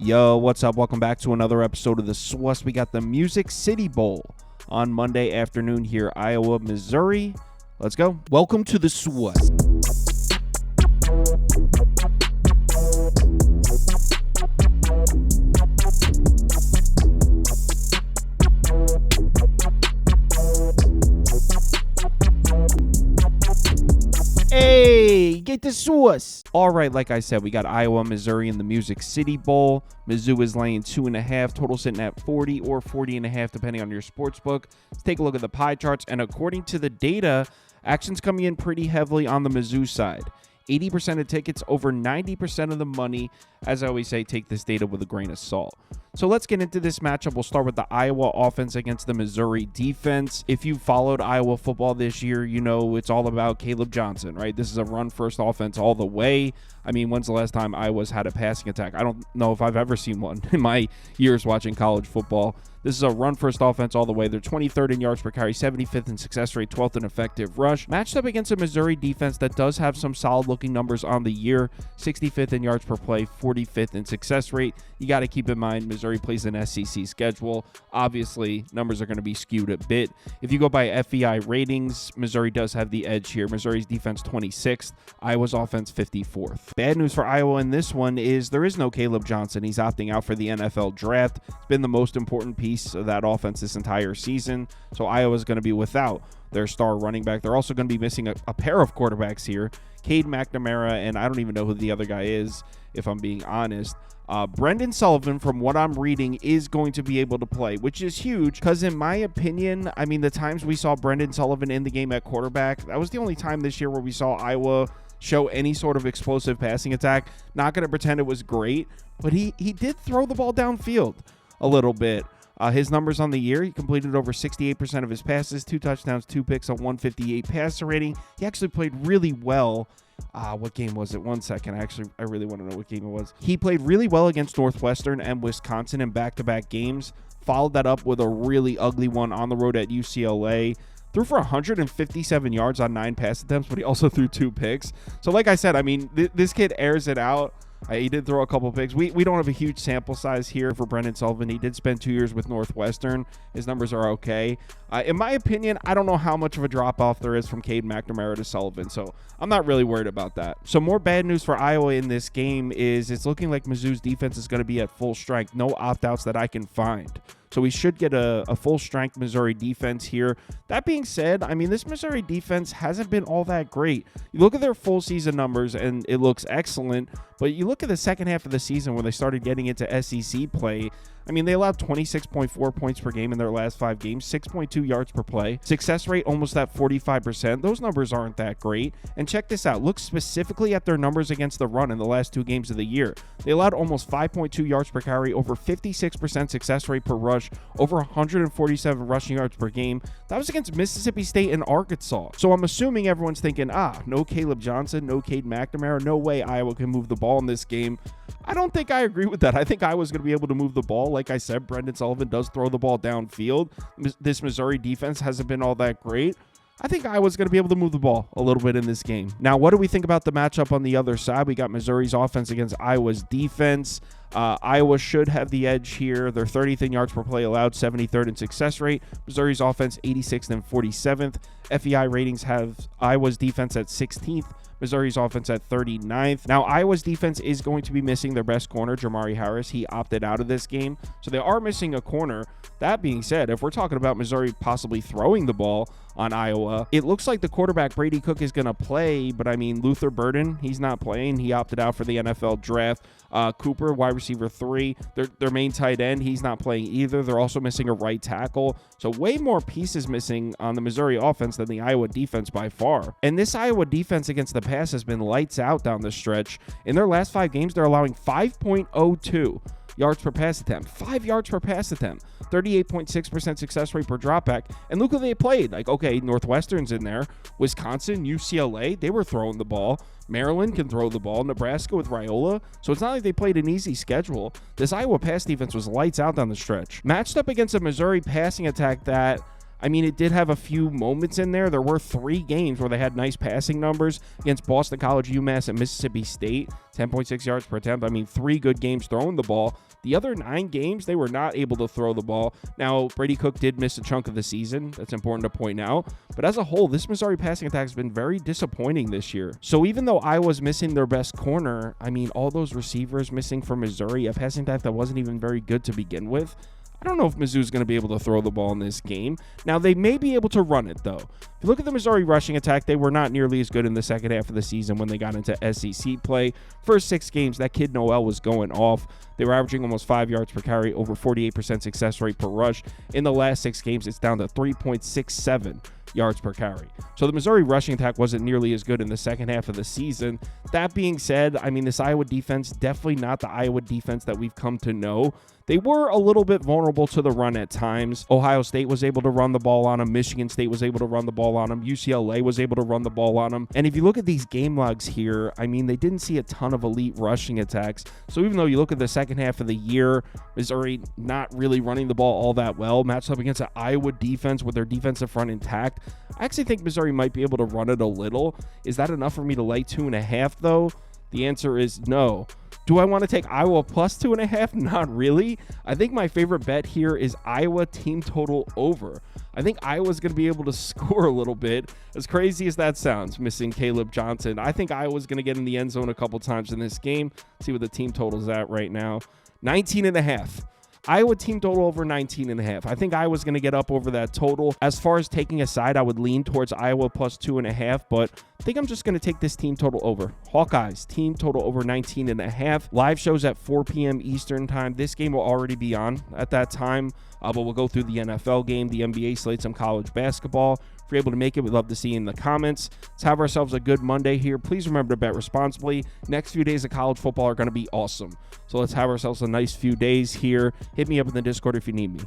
Yo, what's up? Welcome back to another episode of the SWUS. We got the Music City Bowl on Monday afternoon here, Iowa, Missouri. Let's go. Welcome to the SWUS. Hey, get the sauce. All right, like I said, we got Iowa, Missouri in the Music City Bowl. Mizzou is laying 2.5, total sitting at 40 or 40.5, depending on your sports book. Let's take a look at the pie charts, and according to the data, action's coming in pretty heavily on the Mizzou side. 80% of tickets, over 90% of the money. As I always say, take this data with a grain of salt. So let's get into this matchup. We'll start with the Iowa offense against the Missouri defense. If you followed Iowa football this year, you know it's all about Caleb Johnson, right? This is a run-first offense all the way. I mean, when's the last time Iowa's had a passing attack? I don't know if I've ever seen one in my years watching college football. This is a run-first offense all the way. They're 23rd in yards per carry, 75th in success rate, 12th in effective rush. Matched up against a Missouri defense that does have some solid-looking numbers on the year, 65th in yards per play, 45th in success rate. You got to keep in mind Missouri plays an SEC schedule. Obviously, numbers are going to be skewed a bit. If you go by FEI ratings, Missouri does have the edge here. Missouri's defense 26th, Iowa's offense 54th. Bad news for Iowa in this one is there is no Caleb Johnson. He's opting out for the NFL draft. It's been the most important piece of that offense this entire season. So Iowa's going to be without their star running back. They're also going to be missing a pair of quarterbacks here, Cade McNamara, and I don't even know who the other guy is, if I'm being honest. Brendan Sullivan, from what I'm reading, is going to be able to play, which is huge because in my opinion, I mean, the times we saw Brendan Sullivan in the game at quarterback, that was the only time this year where we saw Iowa show any sort of explosive passing attack. Not going to pretend it was great, but he did throw the ball downfield a little bit. His numbers on the year, he completed over 68% of his passes, 2 touchdowns, 2 picks, a 158 passer rating. He actually played really well. What game was it? 1 second. I really want to know what game it was. He played really well against Northwestern and Wisconsin in back-to-back games. Followed that up with a really ugly one on the road at UCLA. Threw for 157 yards on 9 pass attempts, but he also threw 2 picks. So like I said, I mean, this kid airs it out. He did throw a couple picks. We don't have a huge sample size here for Brendan Sullivan. He did spend 2 years with Northwestern. His numbers are okay. In my opinion, I don't know how much of a drop-off there is from Cade McNamara to Sullivan, so I'm not really worried about that. So more bad news for Iowa in this game is it's looking like Mizzou's defense is going to be at full strength. No opt-outs that I can find. So we should get a full-strength Missouri defense here. That being said, I mean, this Missouri defense hasn't been all that great. You look at their full season numbers, and it looks excellent. But you look at the second half of the season when they started getting into SEC play, I mean, they allowed 26.4 points per game in their last 5 games, 6.2 yards per play. Success rate almost at 45%. Those numbers aren't that great. And check this out. Look specifically at their numbers against the run in the last 2 games of the year. They allowed almost 5.2 yards per carry, over 56% success rate per rush, over 147 rushing yards per game. That was against Mississippi State and Arkansas. So I'm assuming everyone's thinking, no Caleb Johnson, no Cade McNamara, no way Iowa can move the ball in this game. I don't think I agree with that. I think Iowa's going to be able to move the ball. Like I said, Brendan Sullivan does throw the ball downfield. This Missouri defense hasn't been all that great. I think Iowa's going to be able to move the ball a little bit in this game. Now, what do we think about the matchup on the other side? We got Missouri's offense against Iowa's defense. Iowa should have the edge here. They're 30th in yards per play allowed, 73rd in success rate. Missouri's offense 86th and 47th. FEI ratings have Iowa's defense at 16th. Missouri's offense at 39th. Now, Iowa's defense is going to be missing their best corner, Jamari Harris. He opted out of this game, so they are missing a corner. That being said, if we're talking about Missouri possibly throwing the ball on Iowa, it looks like the quarterback Brady Cook is going to play, but I mean, Luther Burden, he's not playing. He opted out for the NFL draft. Cooper, wide receiver 3, their main tight end, he's not playing either. They're also missing a right tackle. So way more pieces missing on the Missouri offense than the Iowa defense by far. And this Iowa defense against the pass has been lights out down the stretch. In their last 5 games, they're allowing 5.02 yards per pass attempt, 5 yards per pass attempt, 38.6% success rate per dropback. And look who they played. Like, okay, Northwestern's in there, Wisconsin, UCLA, they were throwing the ball. Maryland can throw the ball. Nebraska with Raiola. So it's not like they played an easy schedule. This Iowa pass defense was lights out down the stretch. Matched up against a Missouri passing attack that I mean, it did have a few moments in there. There were 3 games where they had nice passing numbers against Boston College, UMass, and Mississippi State. 10.6 yards per attempt. I mean, 3 good games throwing the ball. The other 9 games, they were not able to throw the ball. Now, Brady Cook did miss a chunk of the season. That's important to point out. But as a whole, this Missouri passing attack has been very disappointing this year. So even though Iowa's missing their best corner, I mean, all those receivers missing for Missouri, a passing attack that wasn't even very good to begin with. I don't know if Mizzou's going to be able to throw the ball in this game. Now, they may be able to run it, though. If you look at the Missouri rushing attack, they were not nearly as good in the second half of the season when they got into SEC play. First 6 games, that kid Noel was going off. They were averaging almost 5 yards per carry, over 48% success rate per rush. In the last 6 games, it's down to 3.67 yards per carry. So the Missouri rushing attack wasn't nearly as good in the second half of the season. That being said, I mean, this Iowa defense, definitely not the Iowa defense that we've come to know. They were a little bit vulnerable to the run at times. Ohio State was able to run the ball on them. Michigan State was able to run the ball on them. UCLA was able to run the ball on them. And if you look at these game logs here, I mean, they didn't see a ton of elite rushing attacks. So even though you look at the second half of the year, Missouri not really running the ball all that well, matched up against an Iowa defense with their defensive front intact, I actually think Missouri might be able to run it a little. Is that enough for me to lay 2.5 though? The answer is no. Do I want to take Iowa plus 2.5? Not really. I think my favorite bet here is Iowa team total over. I think Iowa's going to be able to score a little bit. As crazy as that sounds, missing Caleb Johnson, I think Iowa's going to get in the end zone a couple times in this game. See what the team total's at right now. 19.5. Iowa team total over 19.5. I think Iowa's going to get up over that total. As far as taking a side, I would lean towards Iowa plus 2.5, but I think I'm just going to take this team total over. Hawkeyes, team total over 19.5. Live shows at 4 p.m. Eastern time. This game will already be on at that time, but we'll go through the NFL game, the NBA slate, some college basketball. If you're able to make it, we'd love to see you in the comments. Let's have ourselves a good Monday here. Please remember to bet responsibly. Next few days of college football are going to be awesome. So let's have ourselves a nice few days here. Hit me up in the Discord if you need me.